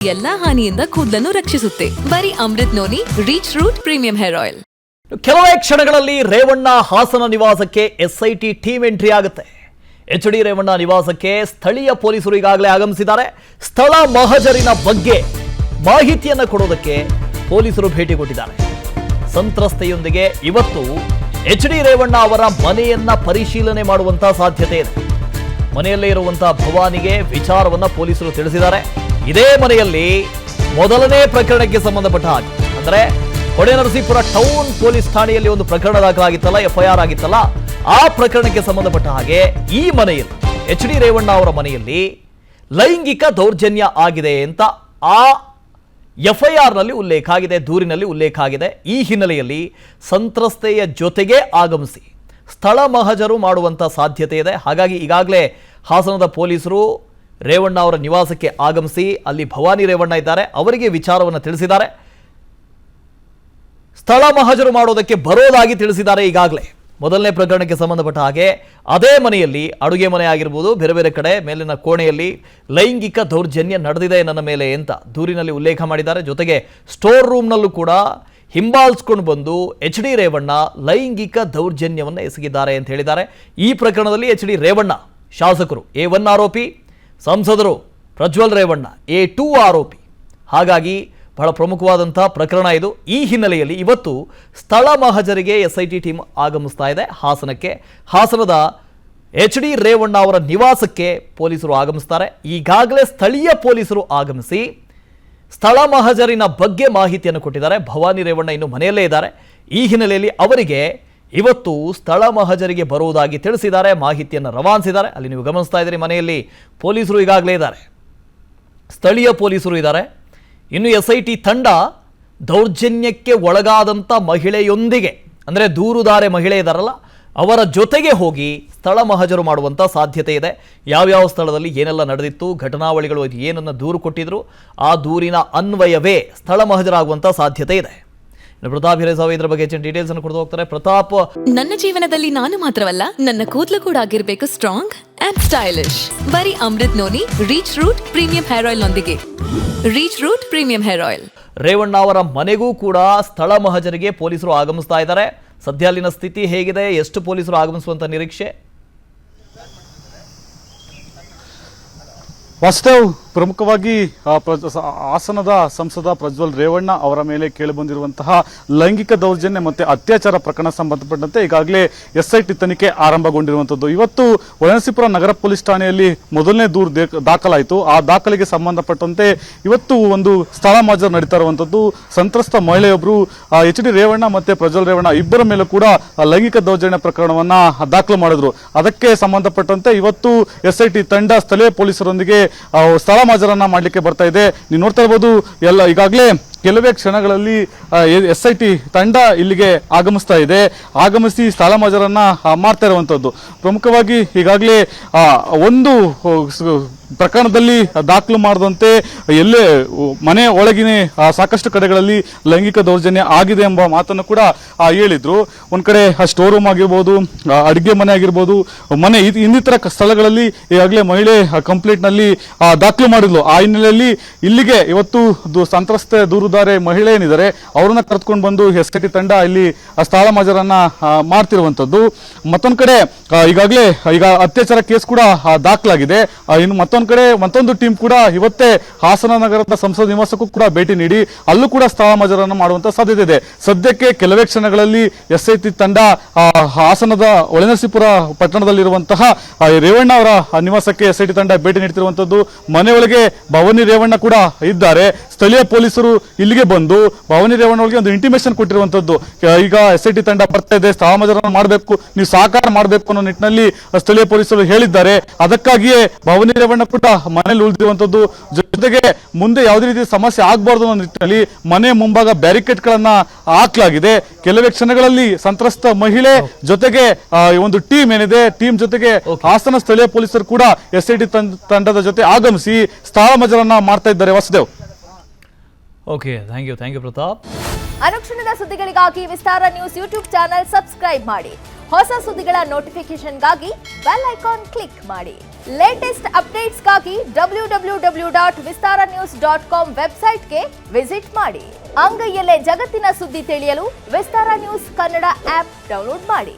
ಎಲ್ಲಾ ಹಾನಿಯಿಂದ ಕೂದಲನ್ನು ರಕ್ಷಿಸುತ್ತೆ. ಬರೀ Amrit noni reach root premium hair oil. ಕೆಲವೇ ಕ್ಷಣಗಳಲ್ಲಿ ರೇವಣ್ಣ ಹಾಸನ ನಿವಾಸಕ್ಕೆ ಎಸ್ಐಟಿ ಟೀಮ್ ಎಂಟ್ರಿ ಆಗುತ್ತೆ. ಎಚ್.ಡಿ. ರೇವಣ್ಣ ನಿವಾಸಕ್ಕೆ ಸ್ಥಳೀಯ ಪೊಲೀಸರು ಈಗಾಗಲೇ ಆಗಮಿಸಿದ್ದಾರೆ. ಸ್ಥಳ ಮಹಜರಿನ ಬಗ್ಗೆ ಮಾಹಿತಿಯನ್ನು ಕೊಡೋದಕ್ಕೆ ಪೊಲೀಸರು ಭೇಟಿ ಕೊಟ್ಟಿದ್ದಾರೆ. ಸಂತ್ರಸ್ತೆಯೊಂದಿಗೆ ಇವತ್ತು ಎಚ್.ಡಿ. ರೇವಣ್ಣ ಅವರ ಮನೆಯನ್ನ ಪರಿಶೀಲನೆ ಮಾಡುವಂತಹ ಸಾಧ್ಯತೆ ಇದೆ. ಮನೆಯಲ್ಲೇ ಇರುವಂತಹ ಭವಾನಿಗೆ ವಿಚಾರವನ್ನ ಪೊಲೀಸರು ತಿಳಿಸಿದ್ದಾರೆ. ಇದೇ ಮನೆಯಲ್ಲಿ ಮೊದಲನೇ ಪ್ರಕರಣಕ್ಕೆ ಸಂಬಂಧಪಟ್ಟ ಹಾಗೆ ಅಂದ್ರೆ ಹೊಳೆನರಸೀಪುರ ಟೌನ್ ಪೊಲೀಸ್ ಠಾಣೆಯಲ್ಲಿ ಒಂದು ಪ್ರಕರಣ ದಾಖಲಾಗಿತ್ತಲ್ಲ, FIR ಆಗಿತ್ತಲ್ಲ, ಆ ಪ್ರಕರಣಕ್ಕೆ ಸಂಬಂಧಪಟ್ಟ ಹಾಗೆ ಈ ಮನೆಯಲ್ಲಿ ಎಚ್.ಡಿ. ರೇವಣ್ಣ ಅವರ ಮನೆಯಲ್ಲಿ ಲೈಂಗಿಕ ದೌರ್ಜನ್ಯ ಆಗಿದೆ ಅಂತ ಆ FIR ನಲ್ಲಿ ಉಲ್ಲೇಖ ಆಗಿದೆ, ದೂರಿನಲ್ಲಿ ಉಲ್ಲೇಖ ಆಗಿದೆ. ಈ ಹಿನ್ನೆಲೆಯಲ್ಲಿ ಸಂತ್ರಸ್ತೆಯ ಜೊತೆಗೆ ಆಗಮಿಸಿ ಸ್ಥಳ ಮಹಜರು ಮಾಡುವಂತ ಸಾಧ್ಯತೆ ಇದೆ. ಹಾಗಾಗಿ ಈಗಾಗಲೇ ಹಾಸನದ ಪೊಲೀಸರು ರೇವಣ್ಣ ಅವರ ನಿವಾಸಕ್ಕೆ ಆಗಮಿಸಿ ಅಲ್ಲಿ ಭವಾನಿ ರೇವಣ್ಣ ಇದ್ದಾರೆ, ಅವರಿಗೆ ವಿಚಾರವನ್ನು ತಿಳಿಸಿದ್ದಾರೆ. ಸ್ಥಳ ಮಹಜರು ಮಾಡೋದಕ್ಕೆ ಬರೋದಾಗಿ ತಿಳಿಸಿದ್ದಾರೆ. ಈಗಾಗಲೇ ಮೊದಲನೇ ಪ್ರಕರಣಕ್ಕೆ ಸಂಬಂಧಪಟ್ಟ ಹಾಗೆ ಅದೇ ಮನೆಯಲ್ಲಿ ಅಡುಗೆ ಮನೆ ಆಗಿರ್ಬೋದು, ಬೇರೆ ಬೇರೆ ಕಡೆ ಮೇಲಿನ ಕೋಣೆಯಲ್ಲಿ ಲೈಂಗಿಕ ದೌರ್ಜನ್ಯ ನಡೆದಿದೆ ನನ್ನ ಮೇಲೆ ಅಂತ ದೂರಿನಲ್ಲಿ ಉಲ್ಲೇಖ ಮಾಡಿದ್ದಾರೆ. ಜೊತೆಗೆ ಸ್ಟೋರ್ ರೂಮ್ನಲ್ಲೂ ಕೂಡ ಹಿಂಬಾಲಿಸ್ಕೊಂಡು ಬಂದು ಎಚ್.ಡಿ. ರೇವಣ್ಣ ಲೈಂಗಿಕ ದೌರ್ಜನ್ಯವನ್ನು ಎಸಗಿದ್ದಾರೆ ಅಂತ ಹೇಳಿದ್ದಾರೆ. ಈ ಪ್ರಕರಣದಲ್ಲಿ ಎಚ್.ಡಿ. ರೇವಣ್ಣ ಶಾಸಕರು A1 ಆರೋಪಿ, ಸಂಸದರು ಪ್ರಜ್ವಲ್ ರೇವಣ್ಣ A2 ಆರೋಪಿ. ಹಾಗಾಗಿ ಬಹಳ ಪ್ರಮುಖವಾದಂತಹ ಪ್ರಕರಣ ಇದು. ಈ ಹಿನ್ನೆಲೆಯಲ್ಲಿ ಇವತ್ತು ಸ್ಥಳ ಮಹಜರಿಗೆ ಎಸ್ಐಟಿ ಟೀಮ್ ಆಗಮಿಸ್ತಾ ಇದೆ ಹಾಸನಕ್ಕೆ. ಹಾಸನದ ಎಚ್.ಡಿ. ರೇವಣ್ಣ ಅವರ ನಿವಾಸಕ್ಕೆ ಪೊಲೀಸರು ಆಗಮಿಸ್ತಾರೆ. ಈಗಾಗಲೇ ಸ್ಥಳೀಯ ಪೊಲೀಸರು ಆಗಮಿಸಿ ಸ್ಥಳ ಮಹಜರಿನ ಬಗ್ಗೆ ಮಾಹಿತಿಯನ್ನು ಕೊಟ್ಟಿದ್ದಾರೆ. ಭವಾನಿ ರೇವಣ್ಣ ಇನ್ನು ಮನೆಯಲ್ಲೇ ಇದ್ದಾರೆ. ಈ ಹಿನ್ನೆಲೆಯಲ್ಲಿ ಅವರಿಗೆ ಇವತ್ತು ಸ್ಥಳ ಮಹಜರಿಗೆ ಬರುವುದಾಗಿ ತಿಳಿಸಿದ್ದಾರೆ, ಮಾಹಿತಿಯನ್ನು ರವಾನಿಸಿದ್ದಾರೆ. ಅಲ್ಲಿ ನೀವು ಗಮನಿಸ್ತಾ ಇದ್ದೀರಿ, ಮನೆಯಲ್ಲಿ ಪೊಲೀಸರು ಈಗಾಗಲೇ ಇದ್ದಾರೆ, ಸ್ಥಳೀಯ ಪೊಲೀಸರು ಇದ್ದಾರೆ. ಇನ್ನು ಎಸ್ಐಟಿ ತಂಡ ದೌರ್ಜನ್ಯಕ್ಕೆ ಒಳಗಾದಂಥ ಮಹಿಳೆಯೊಂದಿಗೆ ಅಂದರೆ ದೂರುದಾರೆ ಮಹಿಳೆ ಇದ್ದಾರಲ್ಲ ಅವರ ಜೊತೆಗೆ ಹೋಗಿ ಸ್ಥಳ ಮಹಜರು ಮಾಡುವಂಥ ಸಾಧ್ಯತೆ ಇದೆ. ಯಾವ್ಯಾವ ಸ್ಥಳದಲ್ಲಿ ಏನೆಲ್ಲ ನಡೆದಿತ್ತು, ಘಟನಾವಳಿಗಳು ಏನನ್ನು ದೂರು ಕೊಟ್ಟಿದ್ರು, ಆ ದೂರಿನ ಅನ್ವಯವೇ ಸ್ಥಳ ಮಹಜರಾಗುವಂಥ ಸಾಧ್ಯತೆ ಇದೆ. ಪ್ರತಾಪ್ ಹಿರೇಸಾವಿ ಇದರ ಬಗ್ಗೆ ಹೆಚ್ಚಿನ ಡೀಟೇಲ್ಸ್ ಅನ್ನು ಕೊಡ್ತಾ ಹೋಗ್ತಾರೆ. ಪ್ರತಾಪ್, ನನ್ನ ಜೀವನದಲ್ಲಿ ನಾನು ಮಾತ್ರವಲ್ಲ, ನನ್ನ ಕೂದಲು ಕೂಡ ಆಗಿರ್ಬೇಕು ಸ್ಟ್ರಾಂಗ್ ಅಂಡ್ ಸ್ಟೈಲಿಶ್. ಬರೀ Amrit noni reach root premium hair oil ನೊಂದಿಗೆ. Reach root premium hair oil. Revanna ಅವರ ಮನೆಗೂ ಕೂಡ ಸ್ಥಳ ಮಹಜರಿಗೆ ಪೊಲೀಸರು ಆಗಮಿಸ್ತಾ ಇದ್ದಾರೆ. ಸದ್ಯ ಅಲ್ಲಿನ ಸ್ಥಿತಿ ಹೇಗಿದೆ, ಎಷ್ಟು ಪೊಲೀಸರು ಆಗಮಿಸುವಂತ ನಿರೀಕ್ಷೆ? ವಾಸ್ತವ್, ಪ್ರಮುಖವಾಗಿ ಹಾಸನದ ಸಂಸದ ಪ್ರಜ್ವಲ್ ರೇವಣ್ಣ ಅವರ ಮೇಲೆ ಕೇಳಿಬಂದಿರುವಂತಹ ಲೈಂಗಿಕ ದೌರ್ಜನ್ಯ ಮತ್ತು ಅತ್ಯಾಚಾರ ಪ್ರಕರಣ ಸಂಬಂಧಪಟ್ಟಂತೆ ಈಗಾಗಲೇ ಎಸ್ಐಟಿ ತನಿಖೆ ಆರಂಭಗೊಂಡಿರುವಂಥದ್ದು. ಇವತ್ತು ಹೊಳೆನರಸೀಪುರ ನಗರ ಪೊಲೀಸ್ ಠಾಣೆಯಲ್ಲಿ ಮೊದಲನೇ ದೂರು ದಾಖಲಾಯಿತು. ಆ ದಾಖಲೆಗೆ ಸಂಬಂಧಪಟ್ಟಂತೆ ಇವತ್ತು ಒಂದು ಸ್ಥಳ ಮಹಜರು ನಡೀತಾ ಇರುವಂಥದ್ದು. ಸಂತ್ರಸ್ತ ಮಹಿಳೆಯೊಬ್ಬರು ಎಚ್.ಡಿ. ರೇವಣ್ಣ ಮತ್ತು ಪ್ರಜ್ವಲ್ ರೇವಣ್ಣ ಇಬ್ಬರ ಮೇಲೂ ಕೂಡ ಲೈಂಗಿಕ ದೌರ್ಜನ್ಯ ಪ್ರಕರಣವನ್ನ ದಾಖಲು ಮಾಡಿದ್ರು. ಅದಕ್ಕೆ ಸಂಬಂಧಪಟ್ಟಂತೆ ಇವತ್ತು ಎಸ್ಐಟಿ ತಂಡ ಸ್ಥಳೀಯ ಪೊಲೀಸರೊಂದಿಗೆ ಸ್ಥಳ ಮಹಜರನ್ನ ಮಾಡಲಿಕ್ಕೆ ಬರ್ತಾ ಇದೆ. ನೀವು ನೋಡ್ತಾ ಇರಬಹುದು, ಎಲ್ಲ ಈಗಾಗಲೇ ಕೆಲವೇ ಕ್ಷಣಗಳಲ್ಲಿ ಎಸ್ಐಟಿ ತಂಡ ಇಲ್ಲಿಗೆ ಆಗಮಿಸ್ತಾ ಇದೆ. ಆಗಮಿಸಿ ಸ್ಥಳ ಮಹಜರನ್ನ ಮಾಡ್ತಾ ಇರುವಂತದ್ದು. ಪ್ರಮುಖವಾಗಿ ಈಗಾಗಲೇ ಒಂದು ಪ್ರಕರಣದಲ್ಲಿ ದಾಖಲು ಮಾಡದಂತೆ ಎಲ್ಲೇ ಮನೆ ಒಳಗಿನ ಸಾಕಷ್ಟು ಕಡೆಗಳಲ್ಲಿ ಲೈಂಗಿಕ ದೌರ್ಜನ್ಯ ಆಗಿದೆ ಎಂಬ ಮಾತನ್ನು ಕೂಡ ಹೇಳಿದ್ರು. ಒಂದ್ ಕಡೆ ಸ್ಟೋರ್ ರೂಮ್ ಆಗಿರ್ಬೋದು, ಅಡಿಗೆ ಮನೆ ಆಗಿರ್ಬೋದು, ಮನೆ ಇನ್ನಿತರ ಸ್ಥಳಗಳಲ್ಲಿ ಈಗಾಗಲೇ ಮಹಿಳೆ ಕಂಪ್ಲೇಂಟ್ ನಲ್ಲಿ ದಾಖಲು ಮಾಡಿದ್ಲು. ಆ ಹಿನ್ನೆಲೆಯಲ್ಲಿ ಇಲ್ಲಿಗೆ ಇವತ್ತು ಸಂತ್ರಸ್ತೆ ದೂರುದಾರೆ ಮಹಿಳೆ ಏನಿದ್ದಾರೆ ಅವ್ರನ್ನ ಕರೆದುಕೊಂಡು ಬಂದು ಎಸ್ಐಟಿ ತಂಡ ಇಲ್ಲಿ ಸ್ಥಳ ಮಹಜರನ್ನ ಮಾಡ್ತಿರುವಂತದ್ದು. ಮತ್ತೊಂದ್ ಕಡೆ ಈಗಾಗಲೇ ಅತ್ಯಾಚಾರ ಕೇಸ್ ಕೂಡ ದಾಖಲಾಗಿದೆ. ಇನ್ನು ಮತ್ತೊಂದು ಟೀಮ್ ಕೂಡ ಇವತ್ತೇ ಹಾಸನ ನಗರದ ಸಂಸದ ನಿವಾಸಕ್ಕೂ ಕೂಡ ಭೇಟಿ ನೀಡಿ ಅಲ್ಲೂ ಕೂಡ ಸ್ಥಳ ಮಹಜರನ್ನು ಮಾಡುವಂತ ಸಾಧ್ಯತೆ ಇದೆ. ಸದ್ಯಕ್ಕೆ ಕೆಲವೇ ಕ್ಷಣಗಳಲ್ಲಿ ಎಸ್ಐಟಿ ತಂಡ ಹಾಸನದ ಹೊಳೆನರಸೀಪುರ ಪಟ್ಟಣದಲ್ಲಿರುವಂತಹ ರೇವಣ್ಣ ಅವರ ನಿವಾಸಕ್ಕೆ ಎಸ್ಐಟಿ ತಂಡ ಭೇಟಿ ನೀಡುತ್ತಿರುವಂತದ್ದು. ಮನೆಯೊಳಗೆ ಭವಾನಿ ರೇವಣ್ಣ ಕೂಡ ಇದ್ದಾರೆ. ಸ್ಥಳೀಯ ಪೊಲೀಸರು ಇಲ್ಲಿಗೆ ಬಂದು ಭವಾನಿ ರೇವಣ್ಣ ಅವರಿಗೆ ಒಂದು ಇಂಟಿಮೇಷನ್ ಕೊಟ್ಟಿರುವಂತದ್ದು. ಈಗ ಎಸ್ಐಟಿ ತಂಡ ಬರ್ತಾ ಇದೆ, ಸ್ಥಳ ಮಹಜರನ್ನು ಮಾಡಬೇಕು, ನೀವು ಸಹಕಾರ ಮಾಡಬೇಕು ಅನ್ನೋ ನಿಟ್ಟಿನಲ್ಲಿ ಸ್ಥಳೀಯ ಪೊಲೀಸರು ಹೇಳಿದ್ದಾರೆ. ಅದಕ್ಕಾಗಿಯೇ ಭವಾನಿ ರೇವಣ್ಣ ಕೂಡ ಮನೆಯಲ್ಲಿ ಉಳಿದಿರುವಂತದ್ದು. ಜೊತೆಗೆ ಮುಂದೆ ಯಾವುದೇ ರೀತಿ ಸಮಸ್ಯೆ ಆಗಬಾರ್ದು ಅನ್ನೋ ನಿಟ್ಟಿನಲ್ಲಿ ಮನೆ ಮುಂಭಾಗ ಬ್ಯಾರಿಕೇಡ್ ಗಳನ್ನ ಹಾಕಲಾಗಿದೆ. ಕೆಲವೇ ಕ್ಷಣಗಳಲ್ಲಿ ಸಂತ್ರಸ್ತ ಮಹಿಳೆ ಜೊತೆಗೆ ಒಂದು ಟೀಮ್ ಏನಿದೆ, ಟೀಮ್ ಜೊತೆಗೆ ಹಾಸನ ಸ್ಥಳೀಯ ಪೊಲೀಸರು ಕೂಡ ಎಸ್ಐಟಿ ತಂಡದ ಜೊತೆ ಆಗಮಿಸಿ ಸ್ಥಳ ಮಹಜರನ್ನ ಮಾಡ್ತಾ ಇದ್ದಾರೆ. Vasudev, okay, thank you Pratap. ಅನುಕ್ಷಣದ ಸುದ್ದಿಗಳಿಗಾಗಿ Vistara news YouTube channel subscribe ಮಾಡಿ. ಹೊಸ ಸುದ್ದಿಗಳ ನೋಟಿಫಿಕೇಶನ್ಗಾಗಿ ಬೆಲ್ ಐಕಾನ್ ಕ್ಲಿಕ್ ಮಾಡಿ. ಲೇಟೆಸ್ಟ್ ಅಪ್ಡೇಟ್ಸ್ಗಾಗಿ www.vistaranews.com ವೆಬ್ಸೈಟ್ಗೆ ವಿಸಿಟ್ ಮಾಡಿ. ಅಂಗೈಯಲ್ಲೇ ಜಗತ್ತಿನ ಸುದ್ದಿ ತಿಳಿಯಲು Vistara news Kannada app download ಮಾಡಿ.